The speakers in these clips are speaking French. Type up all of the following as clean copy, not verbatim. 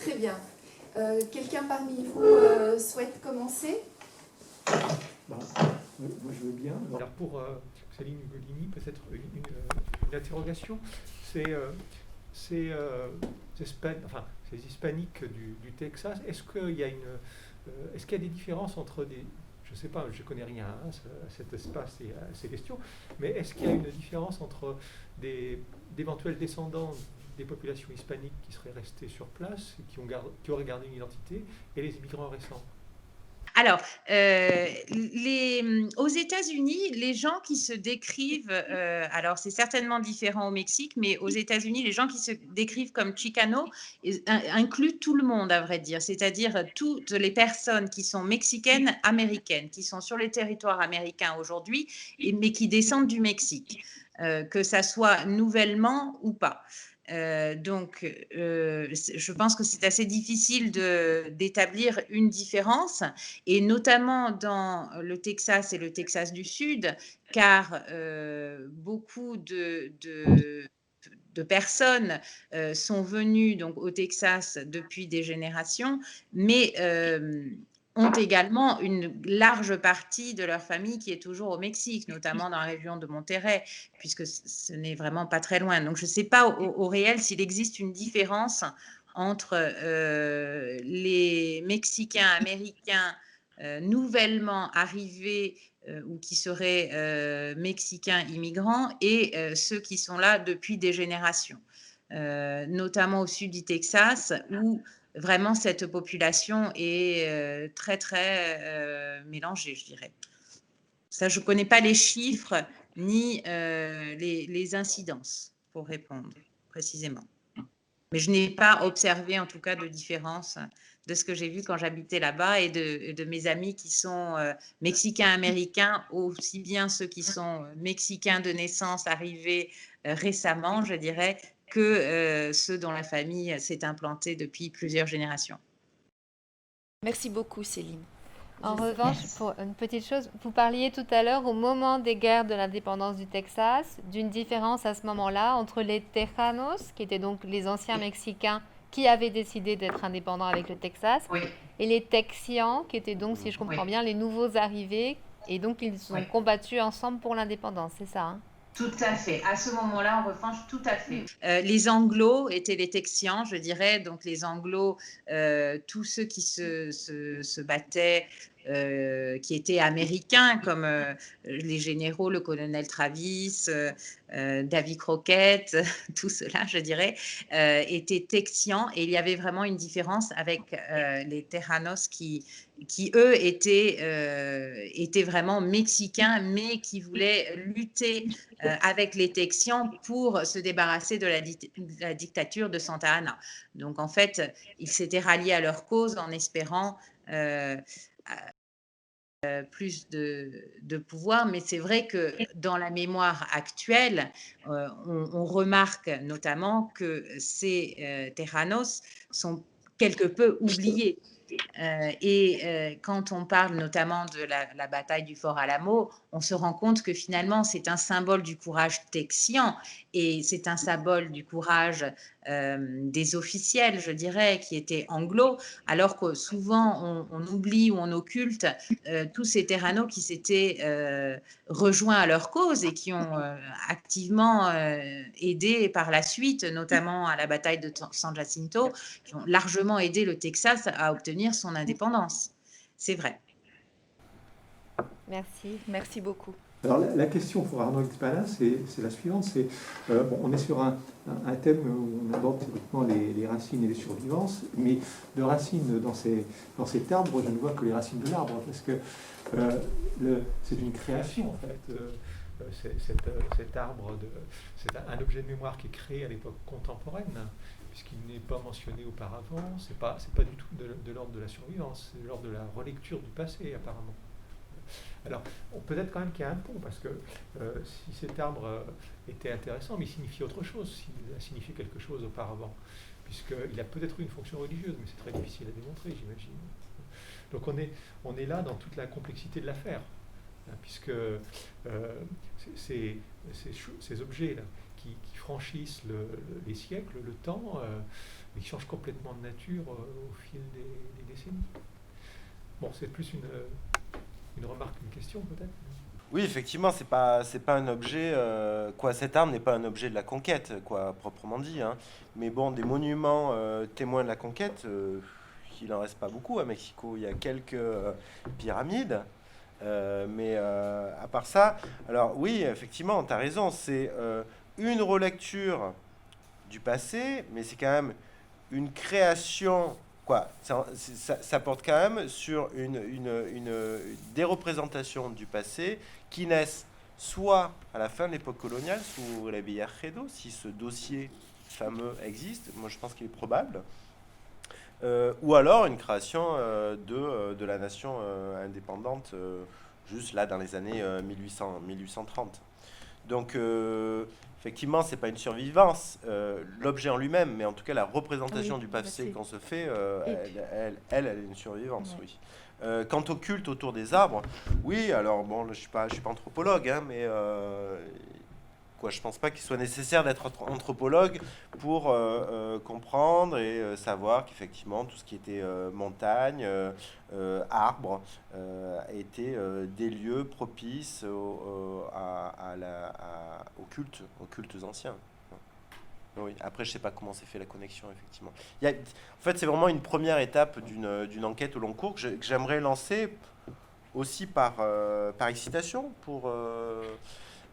Très bien. Quelqu'un parmi vous souhaite commencer? Moi, je veux bien. Alors, pour Céline Ugolini, peut-être une interrogation. Ces hispaniques du Texas, est-ce qu'il y a des différences entre des... Je ne sais pas, je ne connais rien à cet espace et à ces questions, mais est-ce qu'il y a une différence entre d'éventuels descendants des populations hispaniques qui seraient restés sur place et qui auraient gardé une identité et les immigrants récents? Alors, aux États-Unis, les gens qui se décrivent, alors c'est certainement différent au Mexique, mais aux États-Unis, les gens qui se décrivent comme Chicanos incluent tout le monde, à vrai dire, c'est-à-dire toutes les personnes qui sont mexicaines, américaines, qui sont sur les territoires américains aujourd'hui, mais qui descendent du Mexique, que ça soit nouvellement ou pas. Je pense que c'est assez difficile d'établir une différence, et notamment dans le Texas et le Texas du Sud, car beaucoup de personnes sont venues donc au Texas depuis des générations, mais ont également une large partie de leur famille qui est toujours au Mexique, notamment dans la région de Monterrey, puisque ce n'est vraiment pas très loin. Donc, je ne sais pas au réel s'il existe une différence entre les Mexicains américains nouvellement arrivés ou qui seraient mexicains immigrants et ceux qui sont là depuis des générations, notamment au sud du Texas, où vraiment cette population est très, très mélangée, je dirais. Ça, je ne connais pas les chiffres ni les incidences pour répondre précisément. Mais je n'ai pas observé en tout cas de différence de ce que j'ai vu quand j'habitais là-bas et de mes amis qui sont mexicains-américains, aussi bien ceux qui sont mexicains de naissance arrivés récemment, je dirais, que ceux dont la famille s'est implantée depuis plusieurs générations. Merci beaucoup, Céline. En revanche, pour une petite chose, vous parliez tout à l'heure, au moment des guerres de l'indépendance du Texas, d'une différence à ce moment-là entre les Tejanos, qui étaient donc les anciens Mexicains qui avaient décidé d'être indépendants avec le Texas, Oui. et les Texians, qui étaient donc, si je comprends bien, les nouveaux arrivés, et donc ils ont combattu ensemble pour l'indépendance, c'est ça, hein? Tout à fait. À ce moment-là, en revanche, tout à fait. Les Anglos étaient les Texians, je dirais. Donc, les Anglos, tous ceux qui se battaient, qui étaient américains, comme les généraux, le colonel Travis, Davy Crockett, tout cela, je dirais, étaient Texians. Et il y avait vraiment une différence avec les Tejanos qui eux, étaient vraiment mexicains, mais qui voulaient lutter avec les Texians pour se débarrasser de la dictature de Santa Anna. Donc, en fait, ils s'étaient ralliés à leur cause en espérant plus de pouvoir, mais c'est vrai que dans la mémoire actuelle, on remarque notamment que ces Tejanos sont quelque peu oubliés. Quand on parle notamment de la bataille du Fort Alamo, on se rend compte que finalement c'est un symbole du courage texian et c'est un symbole du courage des officiels, je dirais, qui étaient anglo, alors que souvent on oublie ou on occulte tous ces terranos qui s'étaient rejoints à leur cause et qui ont activement aidé par la suite, notamment à la bataille de San Jacinto, qui ont largement aidé le Texas à obtenir son indépendance. C'est vrai. Merci. Merci beaucoup. Alors la question pour Arnaud Expana, c'est la suivante. On est sur un thème où on aborde typiquement les racines et les survivances, mais de racines dans cet arbre, je ne vois que les racines de l'arbre, parce que c'est une création en fait. Cet arbre, c'est un objet de mémoire qui est créé à l'époque contemporaine, puisqu'il n'est pas mentionné auparavant. C'est pas du tout de l'ordre de la survivance, c'est de l'ordre de la relecture du passé apparemment. Alors, peut-être quand même qu'il y a un pont, parce que si cet arbre était intéressant, mais il signifie autre chose, s'il a signifié quelque chose auparavant, puisqu'il a peut-être eu une fonction religieuse, mais c'est très difficile à démontrer, j'imagine. Donc on est là dans toute la complexité de l'affaire, puisque ces objets-là, qui franchissent les siècles, le temps, mais qui change complètement de nature au fil des décennies. Bon, c'est plus une remarque qu'une question peut-être. Oui, effectivement, c'est pas un objet, cette arme n'est pas un objet de la conquête, proprement dit, hein. Mais bon, des monuments témoins de la conquête, il en reste pas beaucoup à Mexico. Il y a quelques pyramides, mais à part ça, alors oui, effectivement, tu as raison, c'est une relecture du passé, mais c'est quand même une création. Ça porte quand même sur des représentations du passé qui naissent soit à la fin de l'époque coloniale, sous Revillagigedo, si ce dossier fameux existe, moi je pense qu'il est probable, ou alors une création de la nation indépendante, juste là dans les années 1830. Donc, effectivement, c'est pas une survivance, l'objet en lui-même, mais en tout cas, la représentation Oui, du passé qu'on se fait, Et elle est une survivance, Ouais. oui. Quant au culte autour des arbres, oui, alors bon, je suis pas anthropologue, hein, mais je pense pas qu'il soit nécessaire d'être anthropologue pour comprendre et savoir qu'effectivement tout ce qui était montagne, arbres, était des lieux propices aux cultes anciens. Oui. Après, je sais pas comment s'est fait la connexion, effectivement. En fait, c'est vraiment une première étape d'une enquête au long cours que j'aimerais lancer aussi par excitation pour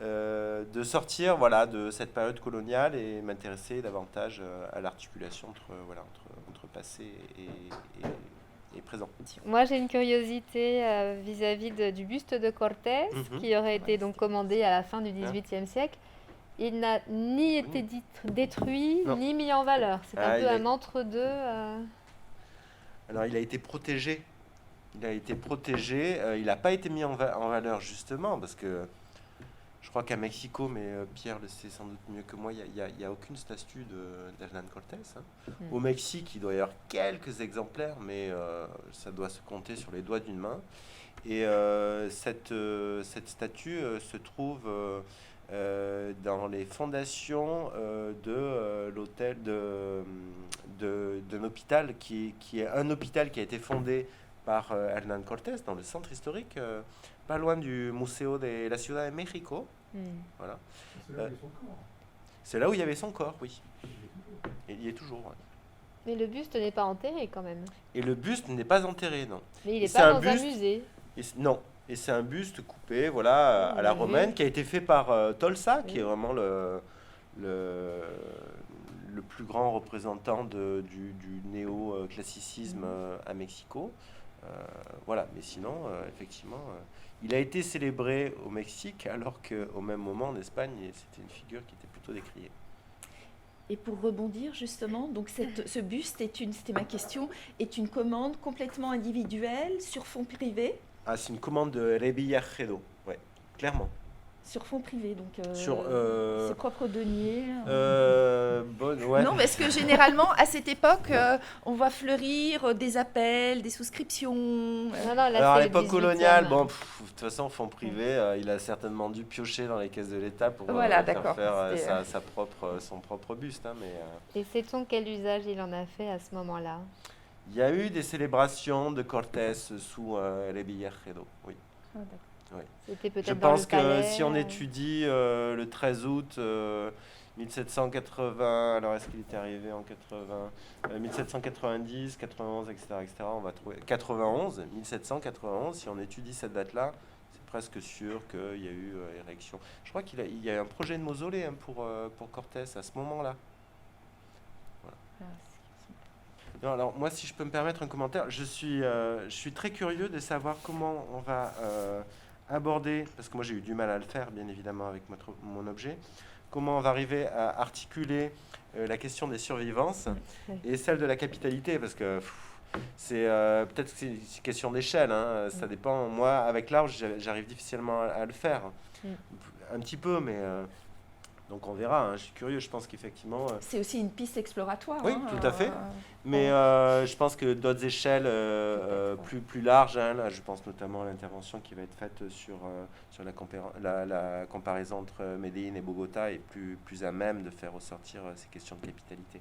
de sortir de cette période coloniale et m'intéresser davantage à l'articulation entre passé et présent. Moi, j'ai une curiosité vis-à-vis du buste de Cortés, Mhm. qui aurait été donc commandé à la fin du XVIIIe siècle. Il n'a ni été détruit, Non. ni mis en valeur. C'est un peu il a- un entre-deux. Alors, il a été protégé. Il n'a pas été mis en valeur, justement, parce que je crois qu'à Mexico, mais Pierre le sait sans doute mieux que moi, il n'y a aucune statue d'Hernán Cortés, hein. Au Mexique, il doit y avoir quelques exemplaires, mais ça doit se compter sur les doigts d'une main. Et cette statue se trouve dans les fondations de l'hôtel d'un hôpital qui est un hôpital qui a été fondé par Hernán Cortés dans le centre historique, pas loin du Museo de la Ciudad de México. Voilà. C'est là où il y avait son corps, oui. Et il y est toujours. Ouais. Mais le buste n'est pas enterré quand même. Et le buste n'est pas enterré, non. Mais il n'est C'est pas un dans un buste. musée. Non. Et c'est un buste coupé, voilà, à la j'ai vu. romaine, qui a été fait par Tolsa, qui est vraiment le plus grand représentant du néo-classicisme à Mexico. Voilà, mais sinon, effectivement, il a été célébré au Mexique, alors qu'au même moment en Espagne, c'était une figure qui était plutôt décriée. Et pour rebondir justement, donc ce buste c'était ma question, est une commande complètement individuelle sur fond privé, Ah, c'est une commande de Revillagigedo, ouais, clairement. sur fond privé, donc Sur, ses propres deniers. Ouais. Non, parce que généralement, à cette époque, on voit fleurir des appels, des souscriptions. Non, là, Alors à c'est le l'époque 18e. coloniale, bon, de toute façon, fonds privés, il a certainement dû piocher dans les caisses de l'État pour Voilà, faire d'accord, c'était, son propre buste, hein, mais Et sait-on quel usage il en a fait à ce moment-là? il y a eu des célébrations de Cortés sous Revillagigedo, oui. Ah, d'accord. C'était peut-être Je dans le pense que palais, si on étudie le 13 août 1780, alors est-ce qu'il était arrivé en 80, 1790, 91, etc., on va trouver 1791, si on étudie cette date-là, c'est presque sûr qu'il y a eu érection. Je crois qu'il y a un projet de mausolée pour Cortés à ce moment-là. Non, alors moi, si je peux me permettre un commentaire, je suis très curieux de savoir comment on va aborder, parce que moi j'ai eu du mal à le faire, bien évidemment, avec mon objet, comment on va arriver à articuler la question des survivances et celle de la capitalité, parce que c'est peut-être que c'est une question d'échelle, hein, ça dépend. Moi, avec l'arbre, j'arrive difficilement à le faire, un petit peu, mais... donc on verra, hein, je suis curieux, je pense qu'effectivement... C'est aussi une piste exploratoire. Oui, hein, tout à fait. Mais je pense que d'autres échelles plus larges, hein, là, je pense notamment à l'intervention qui va être faite sur la comparaison entre Medellín et Bogota est plus à même de faire ressortir ces questions de capitalité.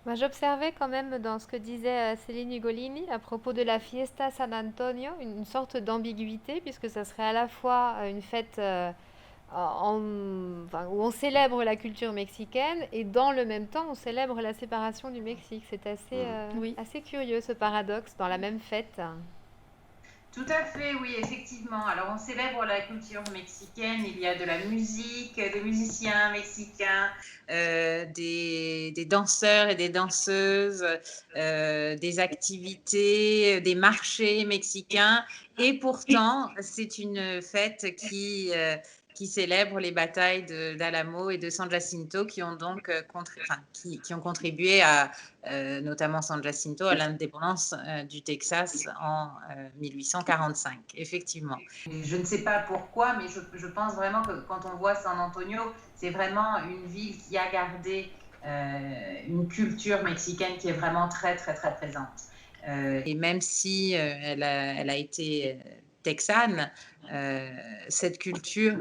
Moi, j'observais quand même dans ce que disait Céline Ugolini à propos de la Fiesta San Antonio une sorte d'ambiguïté, puisque ça serait à la fois une fête où on célèbre la culture mexicaine et dans le même temps on célèbre la séparation du Mexique. C'est Oui. assez curieux ce paradoxe dans la même fête. Tout à fait, oui, effectivement. Alors, on célèbre la culture mexicaine. Il y a de la musique, des musiciens mexicains, des danseurs et des danseuses, des activités, des marchés mexicains. Et pourtant, c'est une fête qui célèbre les batailles d'Alamo et de San Jacinto qui ont donc qui ont contribué à notamment San Jacinto, à l'indépendance du Texas en 1845, effectivement. Et je ne sais pas pourquoi, mais je pense vraiment que quand on voit San Antonio, c'est vraiment une ville qui a gardé une culture mexicaine qui est vraiment très, très, très présente. Et même si elle a été texane, cette culture,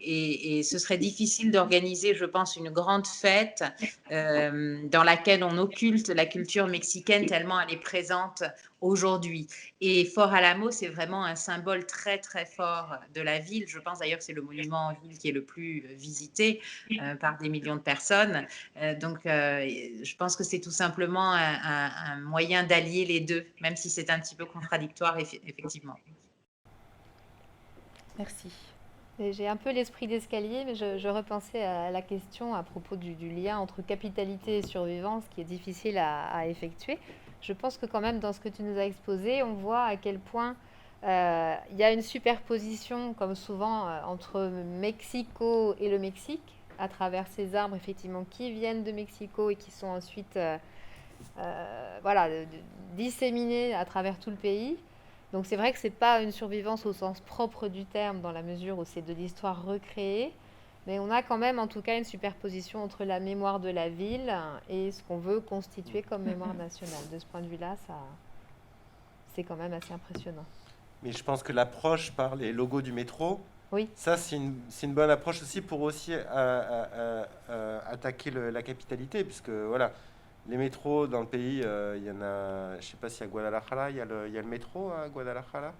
et ce serait difficile d'organiser, je pense, une grande fête dans laquelle on occulte la culture mexicaine tellement elle est présente aujourd'hui. Et Fort Alamo, c'est vraiment un symbole très, très fort de la ville. Je pense d'ailleurs que c'est le monument en ville qui est le plus visité par des millions de personnes. Donc, je pense que c'est tout simplement un moyen d'allier les deux, même si c'est un petit peu contradictoire, effectivement. Merci. Et j'ai un peu l'esprit d'escalier, mais je repensais à la question à propos du lien entre capitalité et survivance qui est difficile à effectuer. Je pense que quand même dans ce que tu nous as exposé, on voit à quel point il y a une superposition, comme souvent, entre Mexico et le Mexique, à travers ces arbres effectivement qui viennent de Mexico et qui sont ensuite disséminés à travers tout le pays. Donc c'est vrai que c'est pas une survivance au sens propre du terme, dans la mesure où c'est de l'histoire recréée, mais on a quand même en tout cas une superposition entre la mémoire de la ville et ce qu'on veut constituer comme mémoire nationale. De ce point de vue-là, c'est quand même assez impressionnant. Mais je pense que l'approche par les logos du métro, Oui. ça c'est une bonne approche aussi pour aussi attaquer la capitalité, puisque voilà, les métros dans le pays, il y en a, je sais pas si à Guadalajara, il y a le métro à Guadalajara.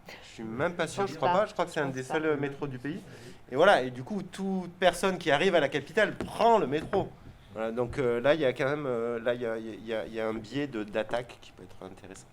Je suis même pas sûr, je crois pas. Je crois que c'est un des seuls métros du pays. Et voilà, et du coup, toute personne qui arrive à la capitale prend le métro. Voilà, donc là, il y a quand même, il y a un biais d'attaque qui peut être intéressant.